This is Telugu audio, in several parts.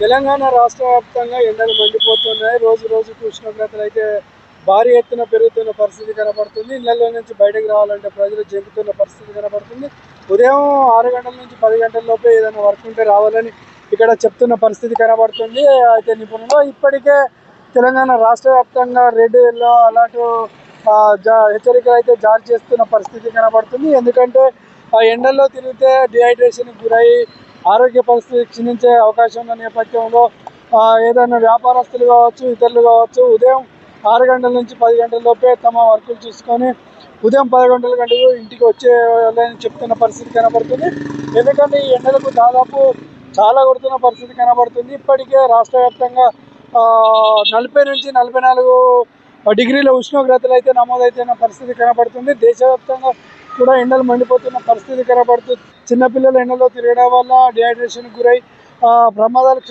తెలంగాణ రాష్ట్ర వ్యాప్తంగా ఎండలు మండిపోతున్నాయి. రోజు రోజుకు ఉష్ణోగ్రతలు అయితే భారీ ఎత్తున పెరుగుతున్న పరిస్థితి కనబడుతుంది. ఇళ్లలో నుంచి బయటకు రావాలంటే ప్రజలు జంకుతున్న పరిస్థితి కనబడుతుంది. ఉదయం 6 గంటల నుంచి 10 గంటల లోపే ఏదైనా వర్క్ ఉంటే రావాలని ఇక్కడ చెప్తున్న పరిస్థితి కనబడుతుంది. అయితే నిపుణులు ఇప్పటికే తెలంగాణ రాష్ట్ర వ్యాప్తంగా రెడ్ ఎల్లో అలర్ట్ హెచ్చరికలు అయితే జారీ చేస్తున్న పరిస్థితి కనబడుతుంది. ఎందుకంటే ఆ ఎండల్లో తిరిగితే డిహైడ్రేషన్కి గురై ఆరోగ్య పరిస్థితి క్షీణించే అవకాశం ఉన్న నేపథ్యంలో ఏదైనా వ్యాపారస్తులు కావచ్చు, ఇతరులు కావచ్చు, ఉదయం 6 గంటల నుంచి 10 గంటల లోపే తమ వర్కులు చూసుకొని ఉదయం 10 గంటలకు ఇంటికి వచ్చేయాలని చెప్తున్న పరిస్థితి కనబడుతుంది. ఎందుకంటే ఈ ఎండలకు దాదాపు చాలా కొడుతున్న పరిస్థితి కనబడుతుంది. ఇప్పటికే రాష్ట్ర వ్యాప్తంగా 40 నుంచి 44 డిగ్రీల ఉష్ణోగ్రతలు అయితే నమోదైతున్న పరిస్థితి కనబడుతుంది. దేశవ్యాప్తంగా కూడా ఎండలు మండిపోతున్న పరిస్థితి కనబడుతుంది. చిన్నపిల్లలు ఎండలో తిరగడం వల్ల డిహైడ్రేషన్కి గురై ప్రమాదాలు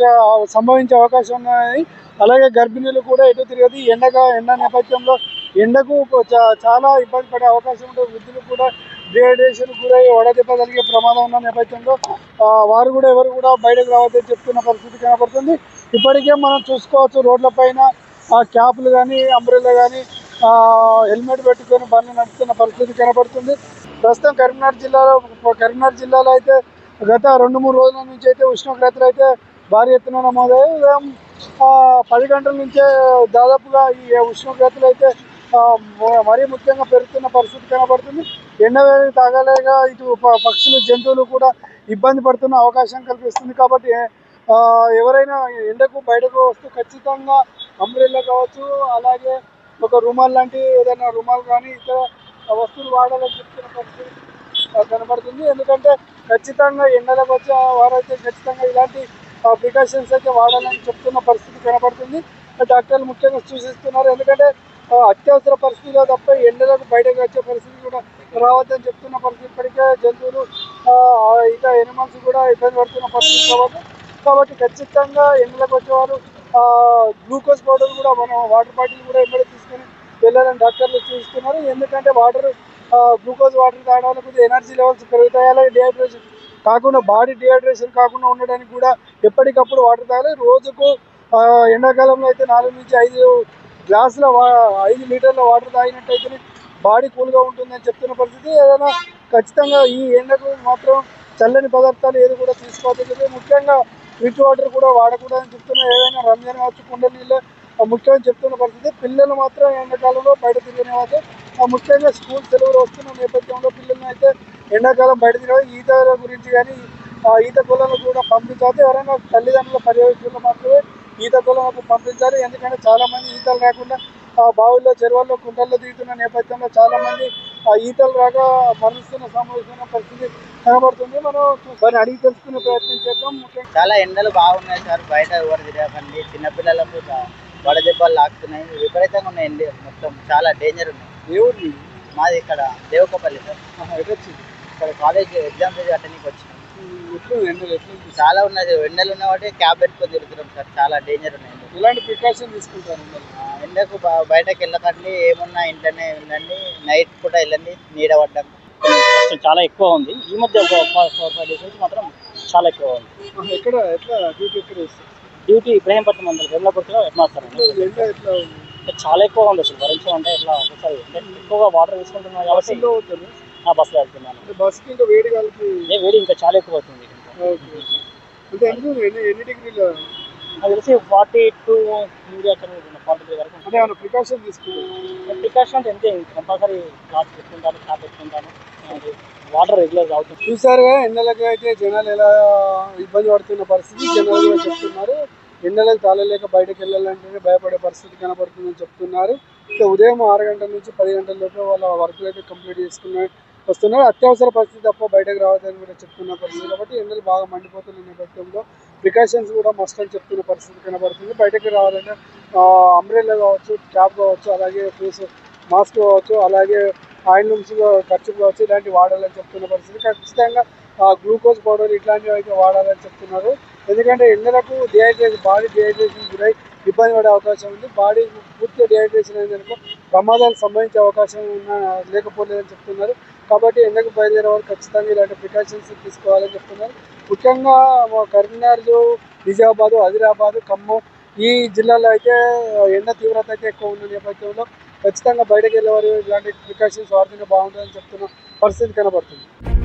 సంభవించే అవకాశం ఉన్నాయి. అలాగే గర్భిణీలు కూడా ఎటు తిరగదు. ఎండ నేపథ్యంలో ఎండకు చాలా ఇబ్బంది పడే అవకాశం ఉంటుంది. వృద్ధులు కూడా డిహైడ్రేషన్ గురై వడదెబ్బ కలిగే ప్రమాదం ఉన్న నేపథ్యంలో వారు కూడా ఎవరు కూడా బయటకు రావద్దని చెప్తున్న పరిస్థితి కనబడుతుంది. ఇప్పటికే మనం చూసుకోవచ్చు, రోడ్లపైన క్యాప్లు కానీ, అంబ్రెల్లా కానీ, హెల్మెట్ పెట్టుకొని బండ్లు నడుస్తున్న పరిస్థితి కనబడుతుంది. ప్రస్తుతం కరీంనగర్ జిల్లాలో అయితే గత 2-3 రోజుల నుంచి అయితే ఉష్ణోగ్రతలు అయితే భారీ ఎత్తున నమోదయ్యాయి. ఉదయం 10 గంటల నుంచే దాదాపుగా ఈ ఉష్ణోగ్రతలు అయితే మరీ ముఖ్యంగా పెరుగుతున్న పరిస్థితి కనబడుతుంది. ఎండవేడి తాగలేక ఇటు పక్షులు, జంతువులు కూడా ఇబ్బంది పడుతున్న అవకాశం కల్పిస్తుంది. కాబట్టి ఎవరైనా ఎండకు బయటకు వస్తూ ఖచ్చితంగా అంబ్రెల్లా కావచ్చు, అలాగే ఒక రుమాల్ లాంటి ఏదైనా రుమాల్ కానీ ఇతర వస్తువులు వాడాలని చెప్తున్న పరిస్థితి కనబడుతుంది. ఎందుకంటే ఖచ్చితంగా ఎండలకు వచ్చే వారైతే ఖచ్చితంగా ఇలాంటి ప్రికాషన్స్ అయితే వాడాలని చెప్తున్న పరిస్థితి కనబడుతుంది. డాక్టర్లు ముఖ్యంగా సూచిస్తున్నారు. ఎందుకంటే అత్యవసర పరిస్థితిలో తప్ప ఎండలకు బయటకు వచ్చే పరిస్థితి కూడా రావద్దని చెప్తున్న పరిస్థితి. ఇప్పటికే జంతువులు ఇంకా ఎనిమల్స్ కూడా ఇబ్బంది పడుతున్న పరిస్థితి కాబట్టి ఖచ్చితంగా ఎండలకు వచ్చేవారు గ్లూకోజ్ పౌడర్ కూడా, మనం వాటర్ బాటిల్ కూడా ఎంబడి తీసుకొని వెళ్ళాలని డాక్టర్లు సూచిస్తున్నారు. ఎందుకంటే గ్లూకోజ్ వాటర్ తాగడం వల్ల కొద్దిగా ఎనర్జీ లెవెల్స్ పెరుగుతాయి. అలాగే బాడీ డిహైడ్రేషన్ కాకుండా ఉండడానికి కూడా ఎప్పటికప్పుడు వాటర్ తాగాలి. రోజుకు ఎండాకాలంలో అయితే 4 నుంచి 5 గ్లాసుల 5 లీటర్ల వాటర్ తాగినట్టయితే బాడీ కూల్గా ఉంటుందని చెప్తున్న పరిస్థితి. ఏదైనా ఖచ్చితంగా ఈ ఎండకు మాత్రం చల్లని పదార్థాలు ఏది కూడా తీసుకోవద్దు. ముఖ్యంగా ఫ్రిడ్జ్ వాటర్ కూడా వాడకూడదని చెప్తున్నారు. ఏదైనా రంజాన్ కావచ్చు, కుండ నీళ్ళు ముఖ్యమని చెప్తున్న పరిస్థితి. పిల్లలు మాత్రం ఎండాకాలంలో బయట తిరిగినవారు, ముఖ్యంగా స్కూల్ సెలవులు వస్తున్న నేపథ్యంలో పిల్లల్ని అయితే ఎండాకాలం బయట తిరగదు. ఈత గురించి కానీ ఈత కొలను కూడా పంపించాలి. ఎవరైనా తల్లిదండ్రుల పర్యవేక్షణలో మాత్రమే ఈత కొలకు పంపించాలి. ఎందుకంటే చాలామంది ఈతలు రాకుండా బావుల్లో, చెరువుల్లో, కుంటల్లో దిగుతున్న నేపథ్యంలో చాలామంది ఈతలు రాక మరణిస్తున్న సంభవిస్తున్న పరిస్థితి కనబడుతుంది. మనం దాన్ని అడిగి తెలుసుకునే ప్రయత్నం చేద్దాం. ముఖ్యంగా చాలా ఎండలు బాగున్నాయి సార్. బయట ఎవరు తిరగకండి. చిన్నపిల్లలకు వడదెబ్బలు లాగుతున్నాయి. విపరీతంగా ఉన్నాయండి. మొత్తం చాలా డేంజర్ ఉన్నాయి. ఎవరిని మాది ఇక్కడ దేవకపల్లి సార్. ఇక్కడ కాలేజ్ ఎగ్జామ్స్ అటెండ్కి వచ్చినాం. చాలా ఉన్నది. ఎండలు ఉన్న వాటి క్యాబ్ పెట్టుకొని తిరుగుతున్నాం సార్. చాలా డేంజర్ ఉన్నాయి. ఇలాంటి ప్రికాషన్ తీసుకుంటాను. ఎండకు బయటకు వెళ్ళకండి. ఏమున్నా ఇంట్లోనే ఉండండి. నైట్ పూట వెళ్ళండి, నీడ పడ్డం. చాలా ఎక్కువ ఉంది. ఈ మధ్య ఒక 4-5 డేస్ నుంచి మాత్రం చాలా ఎక్కువ ఉంది. ఎక్కడ ఎట్లా డ్యూటీ ఇబ్రహీంపట్నం మండలం వెమ్లపూర్తిలో హెడ్ మాస్టర్ అండి. చాలా ఎక్కువ ఉంది అసలు. భరించడం అంటే ఇట్లా ఒకసారి ఎక్కువగా వాటర్ తీసుకుంటున్నాం కాబట్టి బస్సులో వెళ్తున్నాను. బస్కి ఇంకా వేడి కలిపి వేడి ఇంకా చాలా ఎక్కువ అవుతుంది. అంటే ఎన్ని డిగ్రీలు అది తెలిసి 42 43 వరకు. అంటే ఏమైనా ప్రికాషన్ తీసుకుంటాను. ప్రికాషన్ అంటే అంతే, కంపల్సరీ క్లాత్ పెట్టుకుంటాను, క్లాత్ పెట్టుకుంటాను, వాటర్ రెగ్యులర్ అవుతుంది. చూసారుగా ఎండలకు అయితే జనాలు ఎలా ఇబ్బంది పడుతున్న పరిస్థితి జనాలు కూడా చెప్తున్నారు. ఎండలకు తాళలేక బయటకు వెళ్ళాలంటేనే భయపడే పరిస్థితి కనబడుతుందని చెప్తున్నారు. ఉదయం 6 గంటల నుంచి 10 గంటల లోపల వాళ్ళ వర్క్లు అయితే కంప్లీట్ చేసుకుని వస్తున్నారు. అత్యవసర పరిస్థితి తప్ప బయటకు రావద్దని కూడా చెప్తున్న పరిస్థితి. కాబట్టి ఎండలు బాగా మండిపోతున్న నేపథ్యంలో ప్రికాషన్స్ కూడా మస్ట్ అని చెప్తున్న పరిస్థితి కనబడుతుంది. బయటకు రావాలంటే అంబ్రెల్లా కావచ్చు, క్యాప్ కావచ్చు, అలాగే ఫేస్ మాస్క్ కావచ్చు, అలాగే ఆయిల్ నుంచి ఖర్చు కావచ్చు, ఇలాంటివి వాడాలని చెప్తున్న పరిస్థితి. ఖచ్చితంగా గ్లూకోజ్ పౌడర్ ఇట్లాంటివి అయితే వాడాలని చెప్తున్నారు. ఎందుకంటే ఎండలకు బాడీ డిహైడ్రేషన్ గురై ఇబ్బంది పడే అవకాశం ఉంది. బాడీ పూర్తిగా డిహైడ్రేషన్ అయిందనుకో ప్రమాదాలు సంభవించే అవకాశం లేకపోలేదని చెప్తున్నారు. కాబట్టి ఎండకు బయలుదేరే వాళ్ళు ఖచ్చితంగా ఇలాంటి ప్రికాషన్స్ తీసుకోవాలని చెప్తున్నారు. ముఖ్యంగా కరీంనగర్, నిజామాబాద్, ఆదిలాబాద్, ఖమ్మం ఈ జిల్లాలో అయితే ఎండ తీవ్రత అయితే ఎక్కువ ఉన్న నేపథ్యంలో ఖచ్చితంగా బయటకు వెళ్ళేవారు ఇలాంటి ప్రికాషన్స్ వాడితేనే బాగుంటుందని చెప్తున్న పరిస్థితి కనబడుతుంది.